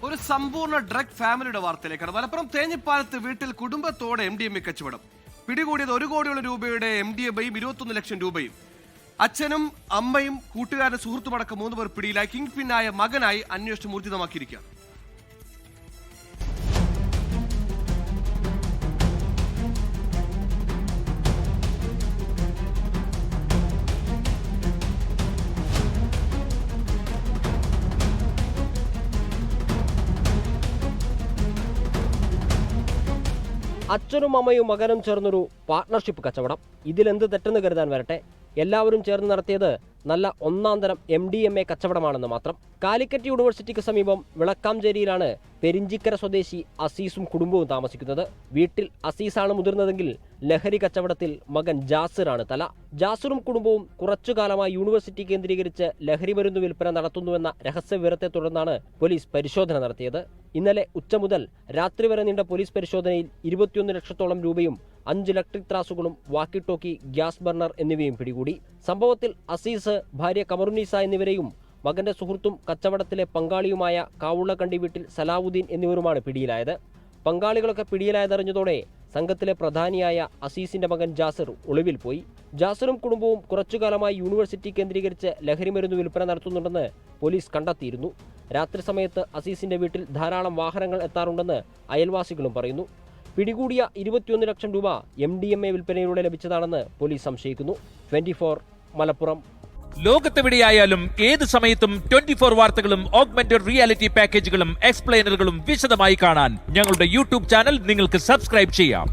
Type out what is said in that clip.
ഒരു സമ്പൂർണ്ണ ഡ്രഗ് ഫാമിലിയുടെ വാർത്തയിലേക്കാണ്. മലപ്പുറം തേഞ്ഞിപ്പാലത്ത് വീട്ടിൽ കുടുംബത്തോടെ MDMA കച്ചവടം. പിടികൂടിയത് 1 കോടിയോളം രൂപയുടെ MDMAയും 21 ലക്ഷം രൂപയും. അച്ഛനും അമ്മയും കൂട്ടുകാരുടെ സുഹൃത്തുമടക്കം 3 പേർ പിടിയിലായി. കിങ് പിന്നായ മകനായി അന്വേഷണം ഊർജിതമാക്കിയിരിക്കുകയാണ്. അച്ഛനും അമ്മയും മകനും ചേർന്നൊരു പാർട്ട്ണർഷിപ്പ് കച്ചവടം. ഇതിലെന്ത് തെറ്റെന്ന് കരുതാൻ വരട്ടെ. എല്ലാവരും ചേർന്ന് നടത്തിയത് നല്ല ഒന്നാം തരം MDMA കച്ചവടമാണെന്ന് മാത്രം. കാലിക്കറ്റ് യൂണിവേഴ്സിറ്റിക്ക് സമീപം വിളക്കാംചേരിയിലാണ് പെരിഞ്ചിക്കര സ്വദേശി അസീസും കുടുംബവും താമസിക്കുന്നത്. വീട്ടിൽ അസീസാണ് മുതിർന്നതെങ്കിൽ ലഹരി കച്ചവടത്തിൽ മകൻ ജാസിറാണ് തല. ജാസിറും കുടുംബവും കുറച്ചുകാലമായി യൂണിവേഴ്സിറ്റി കേന്ദ്രീകരിച്ച് ലഹരി മരുന്ന് വിൽപ്പന നടത്തുന്നുവെന്ന രഹസ്യവിവരത്തെ തുടർന്നാണ് പോലീസ് പരിശോധന നടത്തിയത്. ഇന്നലെ ഉച്ച മുതൽ രാത്രി വരെ നീണ്ട പോലീസ് പരിശോധനയിൽ 21 ലക്ഷത്തോളം രൂപയും 5 ഇലക്ട്രിക് ത്രാസുകളും വാക്കി ടോക്കി, ഗ്യാസ് ബർണർ എന്നിവയും പിടികൂടി. സംഭവത്തിൽ അസീസ്, ഭാര്യ കമറുന്നീസ എന്നിവരെയും മകന്റെ സുഹൃത്തും കച്ചവടത്തിലെ പങ്കാളിയുമായ കാവുള്ളക്കണ്ടി വീട്ടിൽ സലാവുദ്ദീൻ എന്നിവരുമാണ് പിടിയിലായത്. പങ്കാളികളൊക്കെ പിടിയിലായതറിഞ്ഞതോടെ സംഘത്തിലെ പ്രധാനിയായ അസീസിന്റെ മകൻ ജാസിർ ഒളിവിൽ പോയി. ജാസിറും കുടുംബവും കുറച്ചുകാലമായി യൂണിവേഴ്സിറ്റി കേന്ദ്രീകരിച്ച് ലഹരിമരുന്ന് വിൽപ്പന നടത്തുന്നുണ്ടെന്ന് പോലീസ് കണ്ടെത്തിയിരുന്നു. രാത്രി സമയത്ത് അസീസിന്റെ വീട്ടിൽ ധാരാളം വാഹനങ്ങൾ എത്താറുണ്ടെന്ന് അയൽവാസികളും പറയുന്നു. പിടികൂടിയ 21 ലക്ഷം രൂപ MDMA വിൽപ്പനയിലൂടെ ലഭിച്ചതാണെന്ന് പോലീസ് സംശയിക്കുന്നു. 24 മലപ്പുറം. ലോകത്തെവിടെയായാലും ഏത് സമയത്തും 24 വാർത്തകളും ഓഗ്മെന്റഡ് റിയാലിറ്റി പാക്കേജുകളും എക്സ്പ്ലെയിനറുകളും വിശദമായി കാണാൻ ഞങ്ങളുടെ YouTube ചാനൽ നിങ്ങൾക്ക് സബ്സ്ക്രൈബ് ചെയ്യാം.